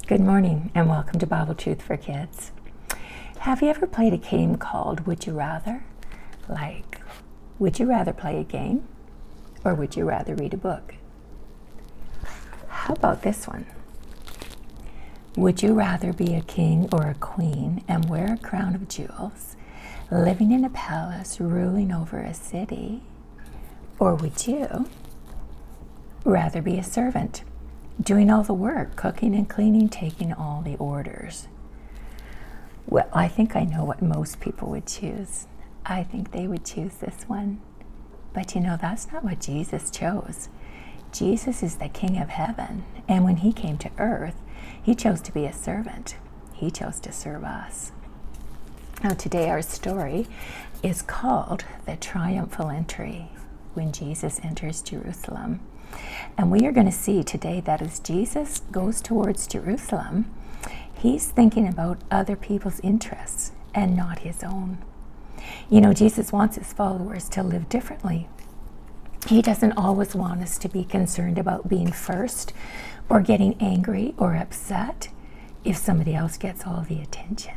Good morning and welcome to Bible Truth for Kids. Have you ever played a game called Would You Rather? Like, would you rather play a game or would you rather read a book? How about this one? Would you rather be a king or a queen and wear a crown of jewels, living in a palace ruling over a city? Or would you rather be a servant, doing all the work, cooking and cleaning, taking all the orders? Well, I think I know what most people would choose. I think they would choose this one. But you know, that's not what Jesus chose. Jesus is the King of heaven, and when he came to earth, he chose to be a servant. He chose to serve us. Now today our story is called the Triumphal Entry, when Jesus enters Jerusalem. And we are going to see today that as Jesus goes towards Jerusalem, he's thinking about other people's interests and not his own. You know, Jesus wants his followers to live differently. He doesn't always want us to be concerned about being first or getting angry or upset if somebody else gets all the attention.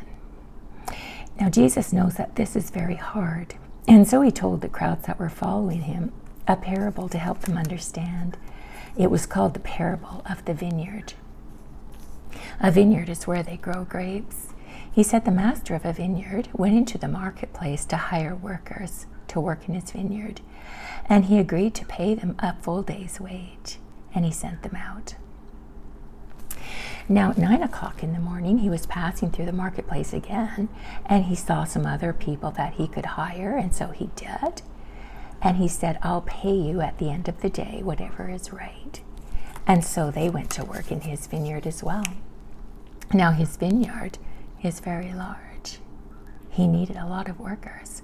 Now, Jesus knows that this is very hard, and so he told the crowds that were following him a parable to help them understand. It was called the parable of the vineyard. A vineyard is where they grow grapes. He said the master of a vineyard went into the marketplace to hire workers to work in his vineyard, and he agreed to pay them a full day's wage, and he sent them out. Now at 9 o'clock in the morning, he was passing through the marketplace again, and he saw some other people that he could hire, and so he did. And he said, I'll pay you at the end of the day, whatever is right. And so they went to work in his vineyard as well. Now his vineyard is very large. He needed a lot of workers.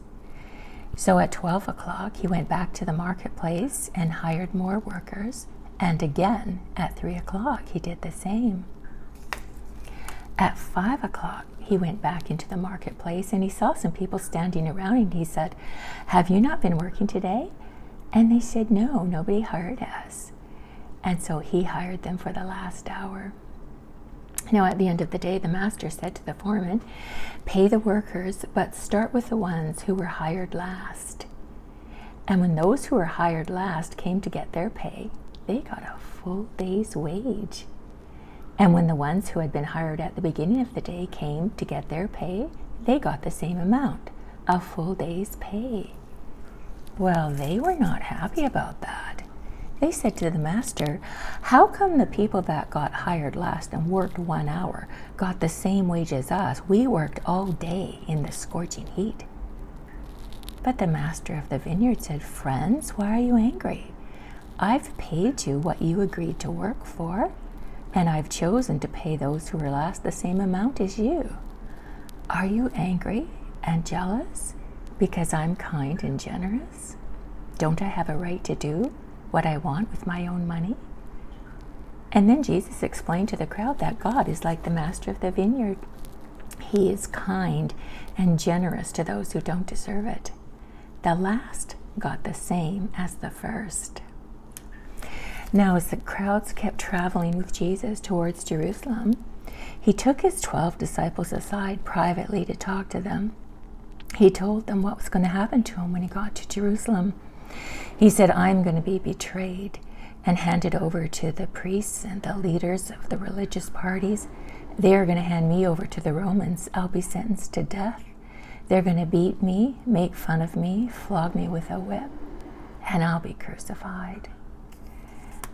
So at 12 o'clock, he went back to the marketplace and hired more workers. And again, at 3 o'clock, he did the same. At 5 o'clock, he went back into the marketplace and he saw some people standing around and he said, have you not been working today? And they said, no, nobody hired us. And so he hired them for the last hour. Now at the end of the day, the master said to the foreman, pay the workers, but start with the ones who were hired last. And when those who were hired last came to get their pay, they got a full day's wage. And when the ones who had been hired at the beginning of the day came to get their pay, they got the same amount, a full day's pay. Well, they were not happy about that. They said to the master, how come the people that got hired last and worked 1 hour got the same wage as us? We worked all day in the scorching heat. But the master of the vineyard said, friends, why are you angry? I've paid you what you agreed to work for, and I've chosen to pay those who were last the same amount as you. Are you angry and jealous because I'm kind and generous? Don't I have a right to do what I want with my own money? And then Jesus explained to the crowd that God is like the master of the vineyard. He is kind and generous to those who don't deserve it. The last got the same as the first. Now, as the crowds kept traveling with Jesus towards Jerusalem, he took his 12 disciples aside privately to talk to them. He told them what was going to happen to him when he got to Jerusalem. He said, I'm going to be betrayed and handed over to the priests and the leaders of the religious parties. They are going to hand me over to the Romans. I'll be sentenced to death. They're going to beat me, make fun of me, flog me with a whip, and I'll be crucified.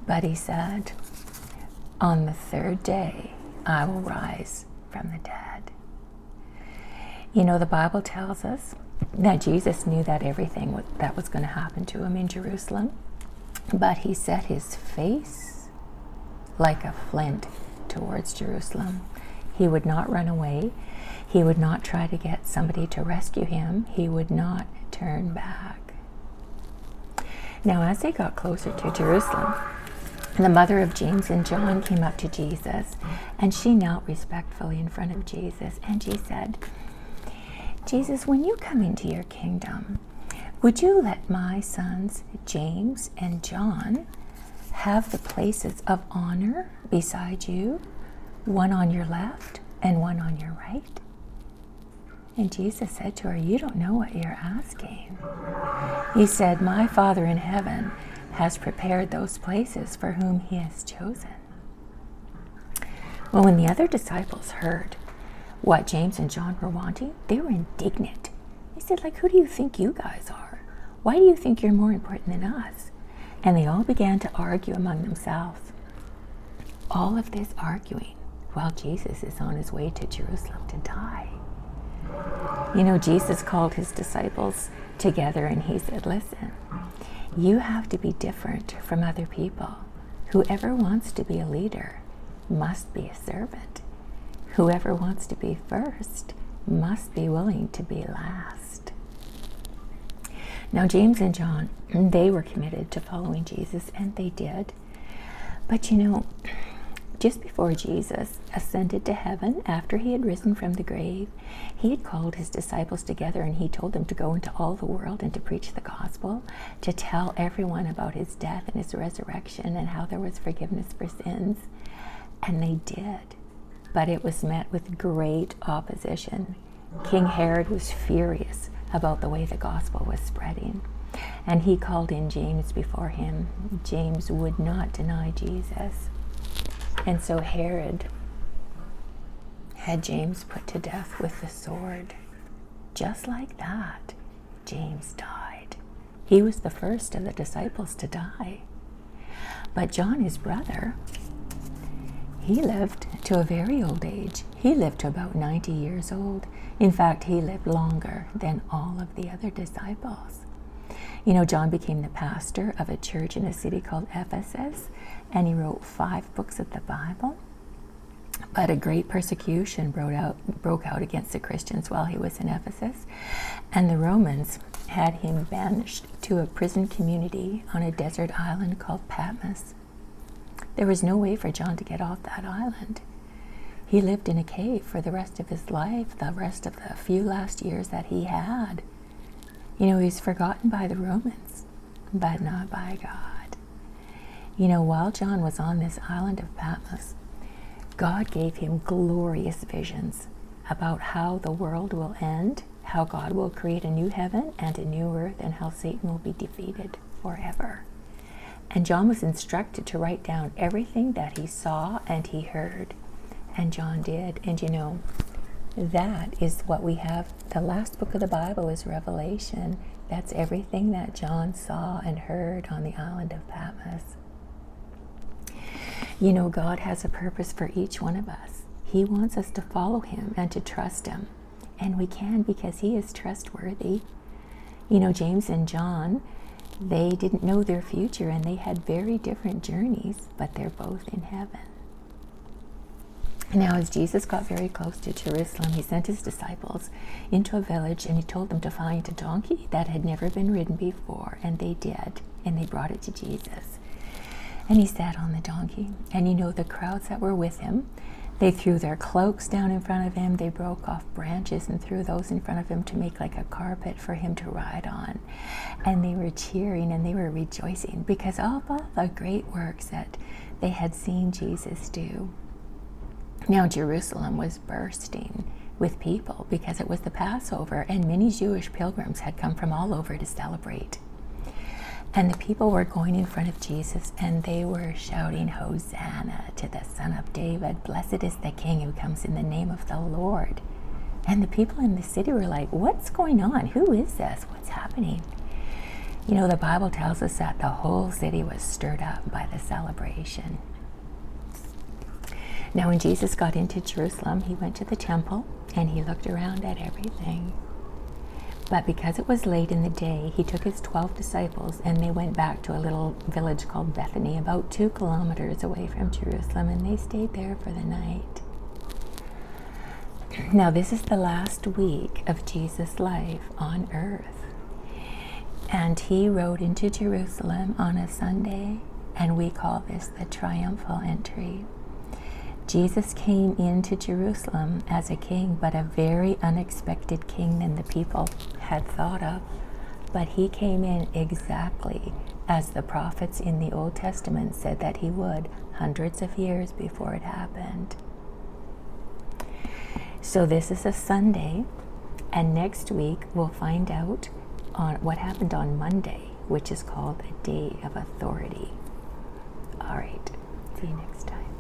But he said, on the third day, I will rise from the dead. You know, the Bible tells us that Jesus knew that everything that was going to happen to him in Jerusalem, but he set his face like a flint towards Jerusalem. He would not run away. He would not try to get somebody to rescue him. He would not turn back. Now, as they got closer to Jerusalem, the mother of James and John came up to Jesus, and she knelt respectfully in front of Jesus, and she said, Jesus, when you come into your kingdom, would you let my sons James and John have the places of honor beside you? one on your left and one on your right? And Jesus said to her, you don't know what you're asking. He said, my Father in heaven has prepared those places for whom he has chosen. Well, when the other disciples heard what James and John were wanting, they were indignant. They said, who do you think you guys are? Why do you think you're more important than us? And they all began to argue among themselves. All of this arguing while Jesus is on his way to Jerusalem to die. Jesus called his disciples together and he said, listen, you have to be different from other people. Whoever wants to be a leader must be a servant. Whoever wants to be first must be willing to be last. Now, James and John, they were committed to following Jesus, and they did. But just before Jesus ascended to heaven, after he had risen from the grave, he had called his disciples together and he told them to go into all the world and to preach the gospel, to tell everyone about his death and his resurrection and how there was forgiveness for sins. And they did. But it was met with great opposition. King Herod was furious about the way the gospel was spreading. And he called in James before him. James would not deny Jesus. And so Herod had James put to death with the sword. Just like that, James died. He was the first of the disciples to die. But John, his brother, he lived to a very old age. He lived to about 90 years old. In fact, he lived longer than all of the other disciples. John became the pastor of a church in a city called Ephesus, and he wrote 5 books of the Bible. But a great persecution broke out against the Christians while he was in Ephesus, and the Romans had him banished to a prison community on a desert island called Patmos. There was no way for John to get off that island. He lived in a cave for the rest of his life, the rest of the few last years that he had. He was forgotten by the Romans, but not by God. While John was on this island of Patmos, God gave him glorious visions about how the world will end, how God will create a new heaven and a new earth, and how Satan will be defeated forever. And John was instructed to write down everything that he saw and he heard. And John did. And that is what we have. The last book of the Bible is Revelation. That's everything that John saw and heard on the island of Patmos. God has a purpose for each one of us. He wants us to follow him and to trust him. And we can, because he is trustworthy. James and John, they didn't know their future and they had very different journeys, but they're both in heaven. Now, as Jesus got very close to Jerusalem, he sent his disciples into a village and he told them to find a donkey that had never been ridden before, and they did, and they brought it to Jesus. And he sat on the donkey, and the crowds that were with him, they threw their cloaks down in front of him, they broke off branches and threw those in front of him to make like a carpet for him to ride on. And they were cheering and they were rejoicing because of all the great works that they had seen Jesus do. Now Jerusalem was bursting with people because it was the Passover, and many Jewish pilgrims had come from all over to celebrate. And the people were going in front of Jesus and they were shouting, Hosanna to the Son of David. Blessed is the King who comes in the name of the Lord. And the people in the city were like, what's going on? Who is this? What's happening? The Bible tells us that the whole city was stirred up by the celebration. Now, when Jesus got into Jerusalem, he went to the temple and he looked around at everything. But because it was late in the day, he took his 12 disciples and they went back to a little village called Bethany, about 2 kilometers away from Jerusalem, and they stayed there for the night. Now, this is the last week of Jesus' life on earth. And he rode into Jerusalem on a Sunday, and we call this the Triumphal Entry. Jesus came into Jerusalem as a king, but a very unexpected king than the people had thought of. But he came in exactly as the prophets in the Old Testament said that he would, hundreds of years before it happened. So this is a Sunday, and next week we'll find out on what happened on Monday, which is called a day of authority. All right. See you next time.